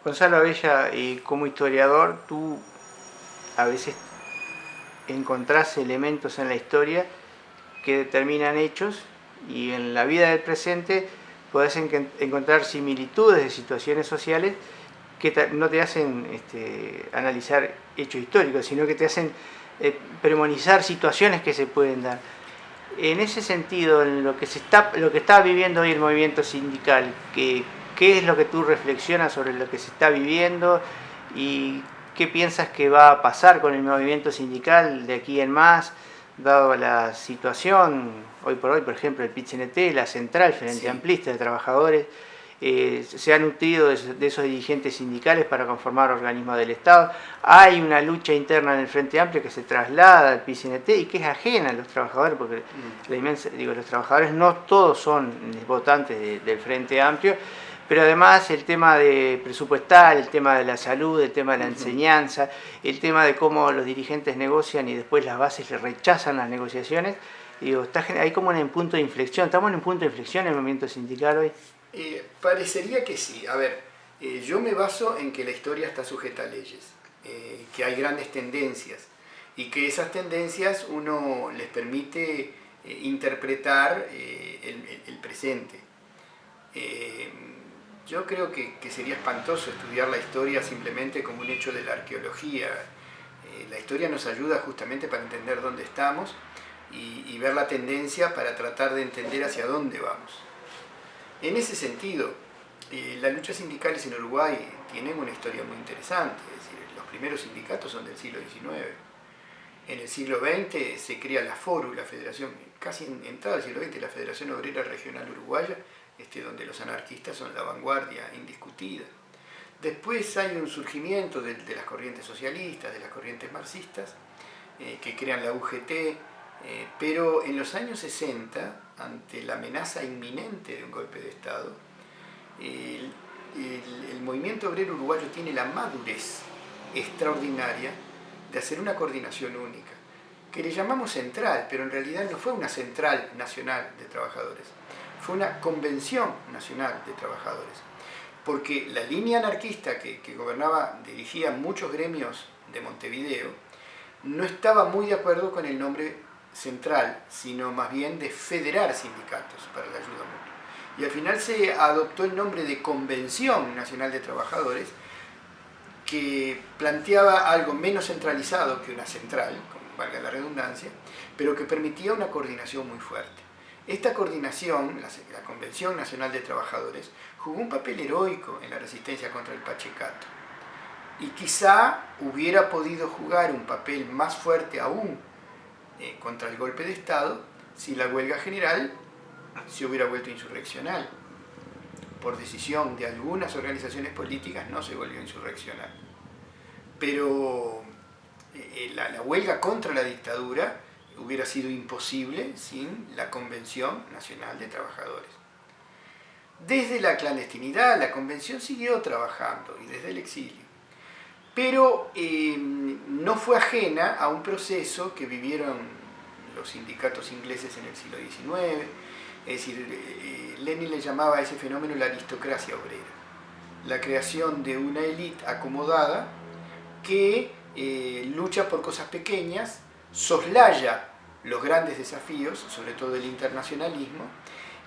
Gonzalo Abella, como historiador, tú a veces encontrás elementos en la historia que determinan hechos y en la vida del presente podés encontrar similitudes de situaciones sociales que no te hacen analizar hechos históricos, sino que te hacen premonizar situaciones que se pueden dar. En ese sentido, en lo que está viviendo hoy el movimiento sindical, ¿qué es lo que tú reflexionas sobre lo que se está viviendo y qué piensas que va a pasar con el movimiento sindical de aquí en más, dado la situación hoy por hoy? Por ejemplo, el PIT-CNT, la central Frente Sí. Amplista de Trabajadores, se han nutrido de esos dirigentes sindicales para conformar organismos del Estado. Hay una lucha interna en el Frente Amplio que se traslada al PIT-CNT y que es ajena a los trabajadores, porque los trabajadores no todos son votantes del Frente Amplio, pero además el tema de presupuestal, el tema de la salud, el tema de la enseñanza, el tema de cómo los dirigentes negocian y después las bases le rechazan las negociaciones, hay como un punto de inflexión. ¿Estamos en un punto de inflexión en el movimiento sindical hoy? Parecería que sí. A ver, yo me baso en que la historia está sujeta a leyes, que hay grandes tendencias y que esas tendencias uno les permite interpretar el presente. Yo creo que sería espantoso estudiar la historia simplemente como un hecho de la arqueología. La historia nos ayuda justamente para entender dónde estamos y ver la tendencia para tratar de entender hacia dónde vamos. En ese sentido, las luchas sindicales en Uruguay tienen una historia muy interesante. Es decir, los primeros sindicatos son del siglo XIX. En el siglo XX se crea la FORU, la Federación, casi entrado el siglo XX, la Federación Obrera Regional Uruguaya, donde los anarquistas son la vanguardia indiscutida. Después hay un surgimiento de las corrientes socialistas, de las corrientes marxistas, que crean la UGT, pero en los años 60, ante la amenaza inminente de un golpe de Estado, el movimiento obrero uruguayo tiene la madurez extraordinaria de hacer una coordinación única, que le llamamos central, pero en realidad no fue una central nacional de trabajadores, fue una convención nacional de trabajadores, porque la línea anarquista que gobernaba, dirigía muchos gremios de Montevideo, no estaba muy de acuerdo con el nombre central, sino más bien de federar sindicatos para la ayuda mutua. Y al final se adoptó el nombre de Convención Nacional de Trabajadores, que planteaba algo menos centralizado que una central, como valga la redundancia, pero que permitía una coordinación muy fuerte. Esta coordinación, la Convención Nacional de Trabajadores, jugó un papel heroico en la resistencia contra el Pachecato. Y quizá hubiera podido jugar un papel más fuerte aún contra el golpe de Estado si la huelga general se hubiera vuelto insurreccional. Por decisión de algunas organizaciones políticas no se volvió insurreccional. Pero la huelga contra la dictadura hubiera sido imposible sin la Convención Nacional de Trabajadores. Desde la clandestinidad la convención siguió trabajando y desde el exilio, pero no fue ajena a un proceso que vivieron los sindicatos ingleses en el siglo XIX. Es decir, Lenin le llamaba a ese fenómeno la aristocracia obrera, la creación de una élite acomodada que lucha por cosas pequeñas, soslaya los grandes desafíos, sobre todo el internacionalismo,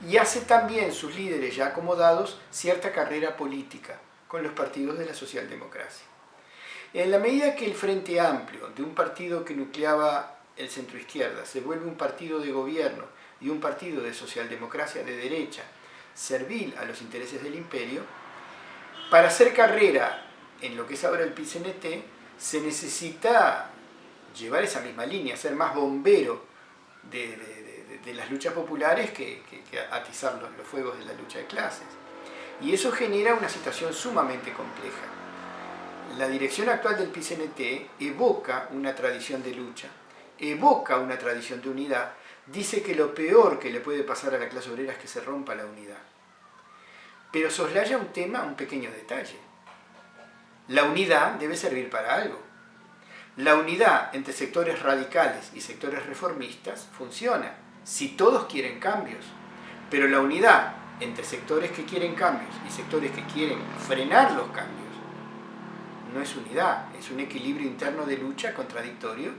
y hace también sus líderes ya acomodados cierta carrera política con los partidos de la socialdemocracia. En la medida que el Frente Amplio, de un partido que nucleaba el centroizquierda, se vuelve un partido de gobierno y un partido de socialdemocracia de derecha, servil a los intereses del imperio, para hacer carrera en lo que es ahora el PIT-CNT, se necesita llevar esa misma línea, ser más bombero de las luchas populares que atizar los fuegos de la lucha de clases. Y eso genera una situación sumamente compleja. La dirección actual del PIT-CNT evoca una tradición de lucha, evoca una tradición de unidad, dice que lo peor que le puede pasar a la clase obrera es que se rompa la unidad. Pero soslaya un pequeño detalle. La unidad debe servir para algo. La unidad entre sectores radicales y sectores reformistas funciona si todos quieren cambios, pero la unidad entre sectores que quieren cambios y sectores que quieren frenar los cambios no es unidad, es un equilibrio interno de lucha contradictorio,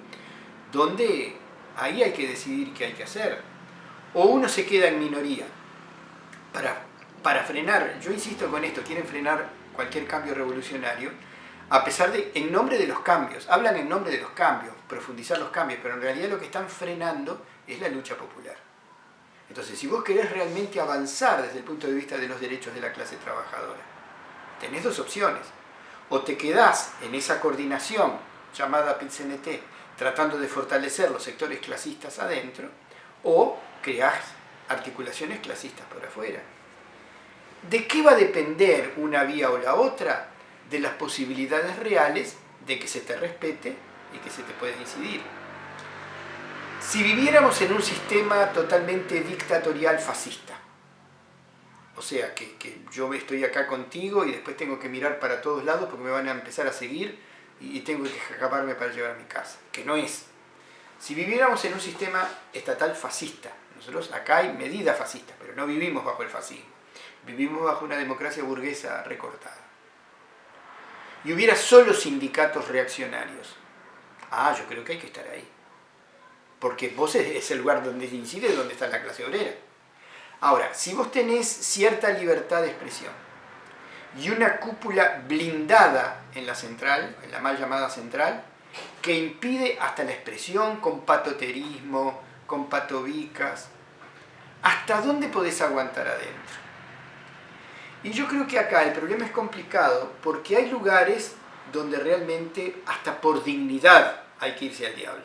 donde ahí hay que decidir qué hay que hacer. O uno se queda en minoría para frenar, yo insisto con esto, quieren frenar cualquier cambio revolucionario, a pesar de, en nombre de los cambios, hablan en nombre de los cambios, profundizar los cambios, pero en realidad lo que están frenando es la lucha popular. Entonces, si vos querés realmente avanzar desde el punto de vista de los derechos de la clase trabajadora, tenés dos opciones. O te quedás en esa coordinación llamada PIT-CNT, tratando de fortalecer los sectores clasistas adentro, o creás articulaciones clasistas por afuera. ¿De qué va a depender una vía o la otra? De las posibilidades reales de que se te respete y que se te pueda incidir. Si viviéramos en un sistema totalmente dictatorial fascista, o sea, que yo estoy acá contigo y después tengo que mirar para todos lados porque me van a empezar a seguir y tengo que escaparme para llevar a mi casa, que no es. Si viviéramos en un sistema estatal fascista, nosotros acá hay medidas fascistas, pero no vivimos bajo el fascismo, vivimos bajo una democracia burguesa recortada. Y hubiera solo sindicatos reaccionarios. Yo creo que hay que estar ahí. Porque vos es el lugar donde incide, donde está la clase obrera. Ahora, si vos tenés cierta libertad de expresión y una cúpula blindada en la central, en la mal llamada central, que impide hasta la expresión con patoterismo, con patobicas, ¿hasta dónde podés aguantar adentro? Y yo creo que acá el problema es complicado porque hay lugares donde realmente hasta por dignidad hay que irse al diablo.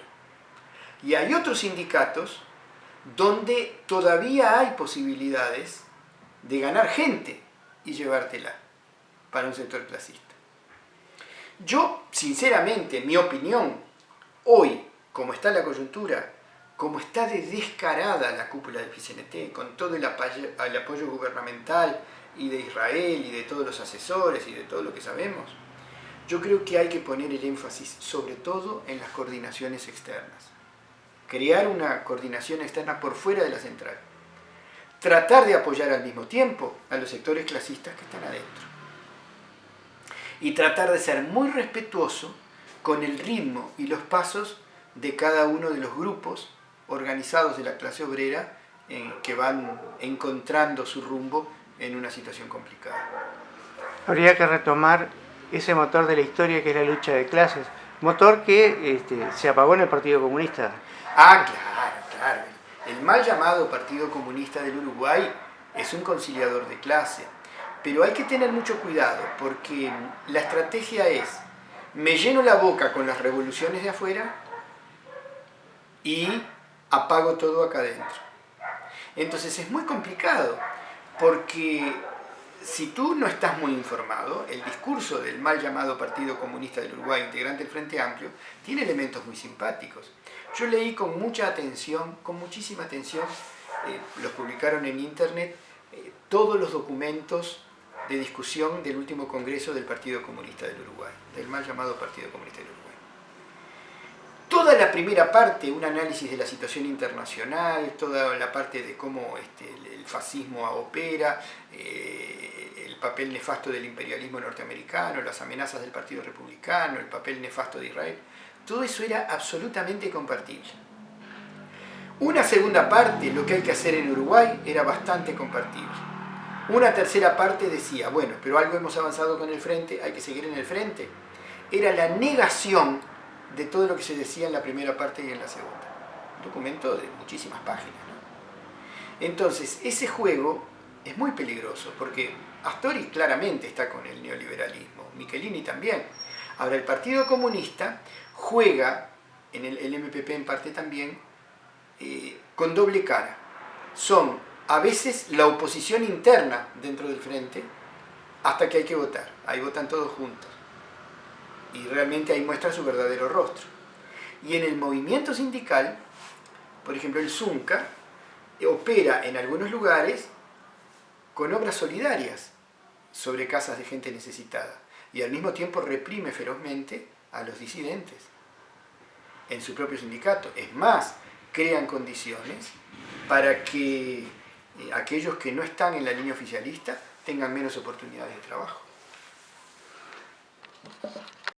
Y hay otros sindicatos donde todavía hay posibilidades de ganar gente y llevártela para un sector clasista. Yo, sinceramente, mi opinión, hoy, como está la coyuntura, como está de descarada la cúpula del PIT-CNT, con todo el apoyo gubernamental y de Israel y de todos los asesores y de todo lo que sabemos, yo creo que hay que poner el énfasis sobre todo en las coordinaciones externas. Crear una coordinación externa por fuera de la central. Tratar de apoyar al mismo tiempo a los sectores clasistas que están adentro. Y tratar de ser muy respetuoso con el ritmo y los pasos de cada uno de los grupos organizados de la clase obrera que van encontrando su rumbo en una situación complicada. Habría que retomar ese motor de la historia que es la lucha de clases, motor que se apagó en el Partido Comunista. Claro. El mal llamado Partido Comunista del Uruguay es un conciliador de clase, pero hay que tener mucho cuidado porque la estrategia es: me lleno la boca con las revoluciones de afuera y apago todo acá adentro. Entonces es muy complicado porque si tú no estás muy informado, el discurso del mal llamado Partido Comunista del Uruguay, integrante del Frente Amplio, tiene elementos muy simpáticos. Yo leí con mucha atención, con muchísima atención, los publicaron en internet, todos los documentos de discusión del último congreso del Partido Comunista del Uruguay, del mal llamado Partido Comunista del Uruguay. Toda la primera parte, un análisis de la situación internacional, toda la parte de cómo el fascismo opera, el papel nefasto del imperialismo norteamericano, las amenazas del Partido Republicano, el papel nefasto de Israel, todo eso era absolutamente compartible. Una segunda parte, lo que hay que hacer en Uruguay, era bastante compartible. Una tercera parte decía, bueno, pero algo hemos avanzado con el frente, hay que seguir en el frente. Era la negación de todo lo que se decía en la primera parte y en la segunda. Un documento de muchísimas páginas, ¿no? Entonces, ese juego es muy peligroso, porque Astori claramente está con el neoliberalismo, Michelini también. Ahora, el Partido Comunista juega, en el MPP en parte también, con doble cara. Son a veces la oposición interna dentro del frente, hasta que hay que votar. Ahí votan todos juntos. Y realmente ahí muestra su verdadero rostro. Y en el movimiento sindical, por ejemplo el Zunca, opera en algunos lugares con obras solidarias sobre casas de gente necesitada y al mismo tiempo reprime ferozmente a los disidentes en su propio sindicato. Es más, crean condiciones para que aquellos que no están en la línea oficialista tengan menos oportunidades de trabajo.